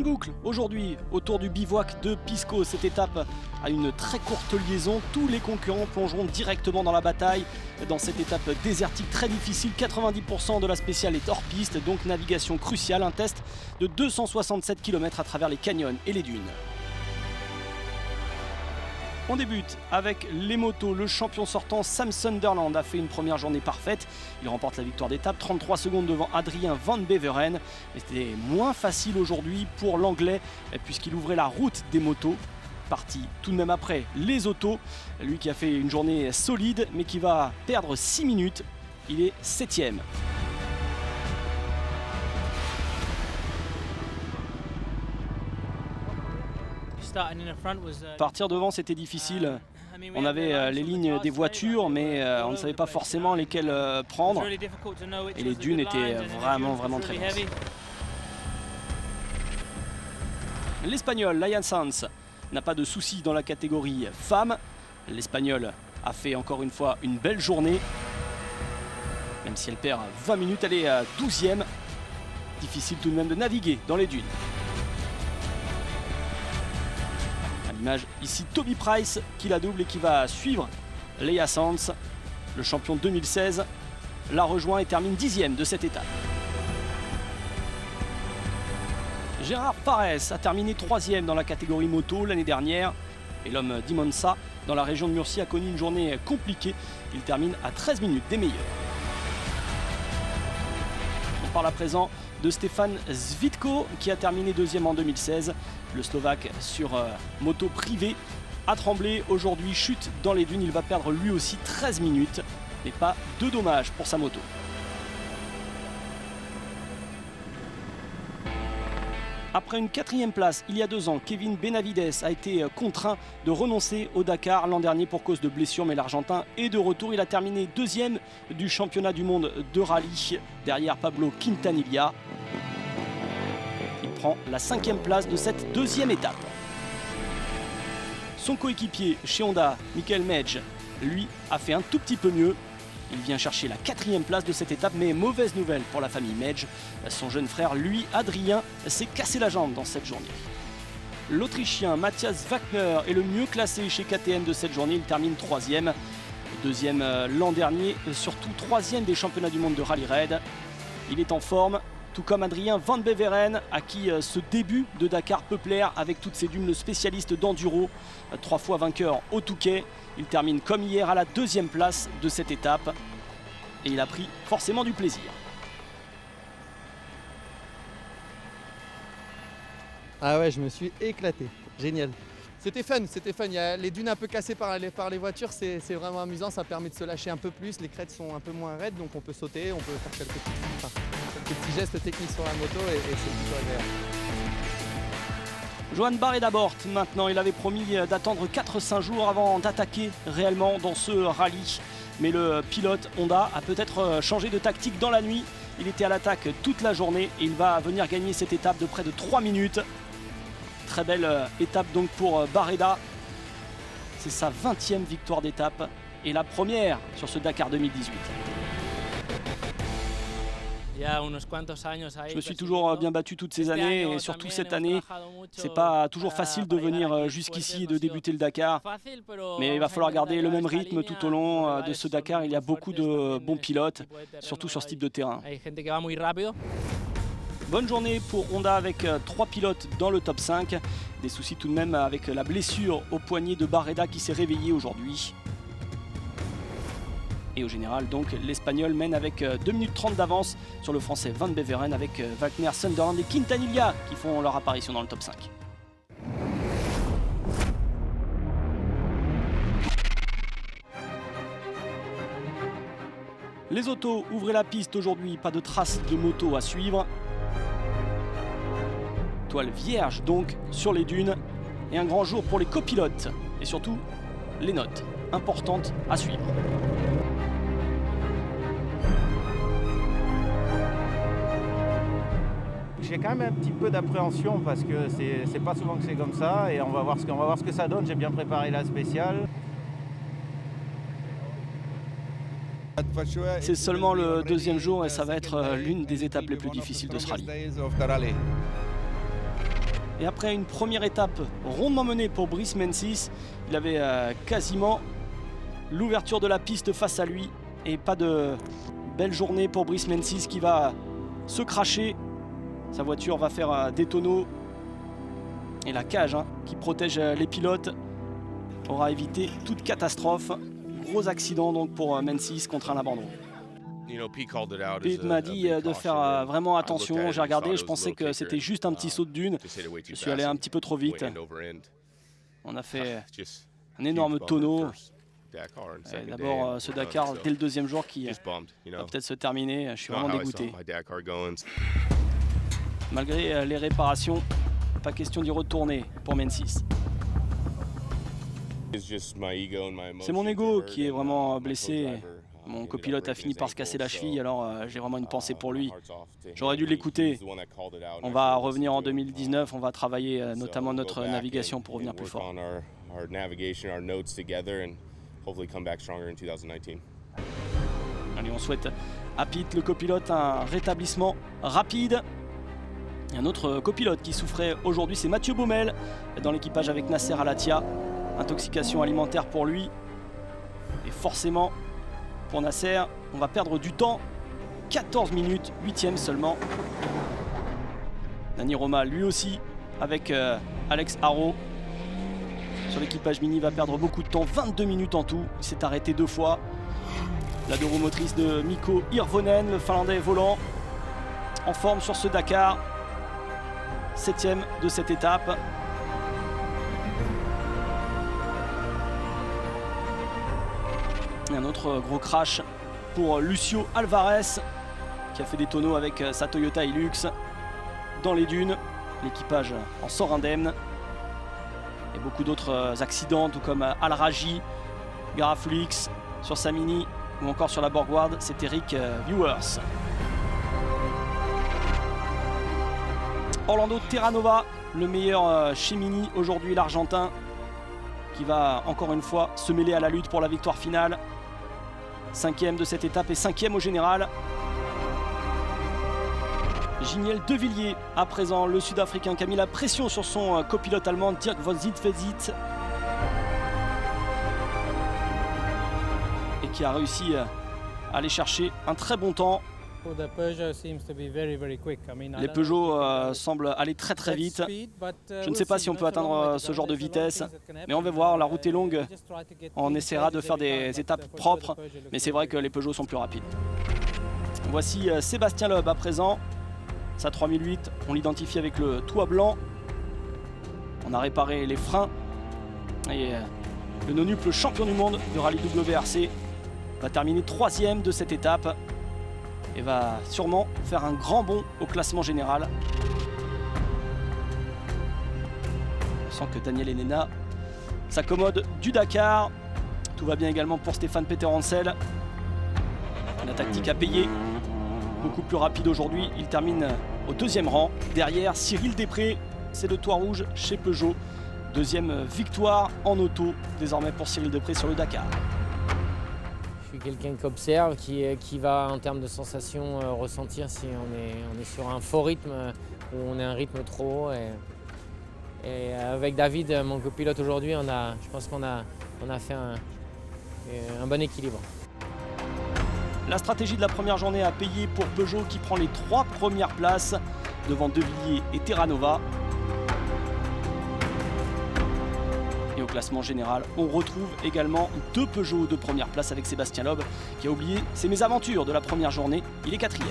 Une boucle aujourd'hui autour du bivouac de Pisco. Cette étape a une très courte liaison. Tous les concurrents plongeront directement dans la bataille. Dans cette étape désertique très difficile, 90% de la spéciale est hors piste, donc navigation cruciale. Un test de 267 km à travers les canyons et les dunes. On débute avec les motos. Le champion sortant Sam Sunderland a fait une première journée parfaite. Il remporte la victoire d'étape, 33 secondes devant Adrien Van Beveren. C'était moins facile aujourd'hui pour l'anglais puisqu'il ouvrait la route des motos. Parti tout de même après les autos. Lui qui a fait une journée solide mais qui va perdre 6 minutes. Il est 7e. Partir devant, c'était difficile. On avait les lignes des voitures, mais on ne savait pas forcément lesquelles prendre. Et les dunes étaient vraiment très denses. L'Espagnol, Laia Sanz, n'a pas de soucis dans la catégorie femmes. L'Espagnol a fait encore une fois une belle journée. Même si elle perd 20 minutes, elle est 12e. Difficile tout de même de naviguer dans les dunes. Image ici Toby Price qui la double et qui va suivre Laia Sanz. Le champion 2016 la rejoint et termine 10e de cette étape. Gérard Parès a terminé 3e dans la catégorie moto l'année dernière. Et l'homme d'Imonsa dans la région de Murcie a connu une journée compliquée. Il termine à 13 minutes des meilleurs. On parle à présent de Stefan Zvitko qui a terminé 2e en 2016. Le Slovaque sur moto privée a tremblé aujourd'hui, chute dans les dunes. Il va perdre lui aussi 13 minutes, mais pas de dommages pour sa moto. Après une 4e place il y a 2 ans, Kevin Benavides a été contraint de renoncer au Dakar l'an dernier pour cause de blessure, mais l'Argentin est de retour. Il a terminé 2e du championnat du monde de rallye derrière Pablo Quintanilla. Il prend la 5e place de cette 2e étape. Son coéquipier chez Honda, Michael Medj, lui a fait un tout petit peu mieux. Il vient chercher la 4e place de cette étape, mais mauvaise nouvelle pour la famille Medj. Son jeune frère, lui, Adrien, s'est cassé la jambe dans cette journée. L'Autrichien Matthias Wagner est le mieux classé chez KTM de cette journée. Il termine 3e. 2e l'an dernier, surtout 3e des championnats du monde de rallye raid. Il est en forme, tout comme Adrien Van Beveren, à qui ce début de Dakar peut plaire avec toutes ses dunes. Le spécialiste d'enduro, 3 fois vainqueur au Touquet. Il termine comme hier à la 2e place de cette étape. Et il a pris forcément du plaisir. Ah ouais, je me suis éclaté. Génial. C'était fun. Il y a les dunes un peu cassées par les voitures, c'est vraiment amusant, ça permet de se lâcher un peu plus. Les crêtes sont un peu moins raides, donc on peut sauter, on peut faire quelques petits gestes techniques sur la moto et c'est plutôt agréable. Johan Barreda-Bort, maintenant, il avait promis d'attendre 4-5 jours avant d'attaquer réellement dans ce rallye. Mais le pilote Honda a peut-être changé de tactique dans la nuit. Il était à l'attaque toute la journée et il va venir gagner cette étape de près de 3 minutes. Très belle étape donc pour Barreda. C'est sa 20e victoire d'étape et la première sur ce Dakar 2018. Je me suis toujours bien battu toutes ces années et surtout cette année, c'est pas toujours facile de venir jusqu'ici et de débuter le Dakar. Mais il va falloir garder le même rythme tout au long de ce Dakar. Il y a beaucoup de bons pilotes, surtout sur ce type de terrain. Bonne journée pour Honda avec 3 pilotes dans le top 5. Des soucis tout de même avec la blessure au poignet de Barreda qui s'est réveillé aujourd'hui. Et au général, donc, l'Espagnol mène avec 2 minutes 30 d'avance sur le Français Van Beveren avec Wagner, Sunderland et Quintanilla qui font leur apparition dans le top 5. Les autos ouvraient la piste aujourd'hui, pas de traces de moto à suivre. Toile vierge donc sur les dunes et un grand jour pour les copilotes et surtout les notes importantes à suivre. J'ai quand même un petit peu d'appréhension parce que c'est pas souvent que c'est comme ça et on va voir ce que ça donne. J'ai bien préparé la spéciale. C'est seulement le 2e jour et ça va être l'une des étapes les plus difficiles de ce rallye. Et après une première étape rondement menée pour Brice Mencys, il avait quasiment l'ouverture de la piste face à lui. Et pas de belle journée pour Brice Mencys qui va se cracher. Sa voiture va faire des tonneaux. Et la cage qui protège les pilotes aura évité toute catastrophe. Gros accident donc pour Mencys, contraint à l'abandon. Pete m'a dit de faire vraiment attention. J'ai regardé, je pensais que c'était juste un petit saut de dune. Je suis allé un petit peu trop vite. On a fait un énorme tonneau. D'abord ce Dakar dès le deuxième jour qui va peut-être se terminer. Je suis vraiment dégoûté. Malgré les réparations, pas question d'y retourner pour Mencys. C'est mon ego qui est vraiment blessé. Mon copilote a fini par se casser la cheville, alors j'ai vraiment une pensée pour lui. J'aurais dû l'écouter. On va revenir en 2019, on va travailler notamment notre navigation pour revenir plus fort. Allez, on souhaite à Pete, le copilote, un rétablissement rapide. Et un autre copilote qui souffrait aujourd'hui, c'est Mathieu Baumel, dans l'équipage avec Nasser Al-Attiyah. Intoxication alimentaire pour lui. Et forcément, pour Nasser, on va perdre du temps. 14 minutes, 8e seulement. Dani Roma, lui aussi, avec Alex Haro. Sur l'équipage mini, va perdre beaucoup de temps, 22 minutes en tout. Il s'est arrêté 2 fois. La 2 roues motrices de Mikko Hirvonen, le Finlandais volant, en forme sur ce Dakar. 7e de cette étape. Et un autre gros crash pour Lucio Alvarez qui a fait des tonneaux avec sa Toyota Hilux dans les dunes. L'équipage en sort indemne. Et beaucoup d'autres accidents, tout comme Al Raji, Garaflix sur sa Mini ou encore sur la Borgward, c'est Eric Viewers. Orlando Terranova, le meilleur chez Mini aujourd'hui, l'Argentin, qui va encore une fois se mêler à la lutte pour la victoire finale. 5e de cette étape et 5e au général. Giniel Devilliers, à présent, le Sud-Africain qui a mis la pression sur son copilote allemand Dirk von Zitfeldt et qui a réussi à aller chercher un très bon temps. Les Peugeot semblent aller très très vite. Je ne sais pas si on peut atteindre ce genre de vitesse, mais on va voir, la route est longue. On essaiera de faire des étapes propres, mais c'est vrai que les Peugeot sont plus rapides. Voici Sébastien Loeb à présent. Sa 3008, on l'identifie avec le toit blanc. On a réparé les freins. Et le nonuple champion du monde de rallye WRC va terminer 3e de cette étape et va sûrement faire un grand bond au classement général. On sent que Daniel Henena s'accommode du Dakar. Tout va bien également pour Stéphane Peter Hansel. La tactique a payé. Beaucoup plus rapide aujourd'hui. Il termine au 2e rang. Derrière, Cyril Després, c'est le toit rouge chez Peugeot. 2e victoire en auto désormais pour Cyril Després sur le Dakar. Je suis quelqu'un qui observe, qui va en termes de sensations ressentir si on est sur un faux rythme ou on est un rythme trop haut. Et avec David, mon copilote aujourd'hui, je pense qu'on a fait un bon équilibre. La stratégie de la première journée a payé pour Peugeot qui prend les 3 premières places devant Devilliers et Terranova. Et au classement général, on retrouve également 2 Peugeot de première place avec Sébastien Loeb qui a oublié ses mésaventures de la première journée. Il est 4e.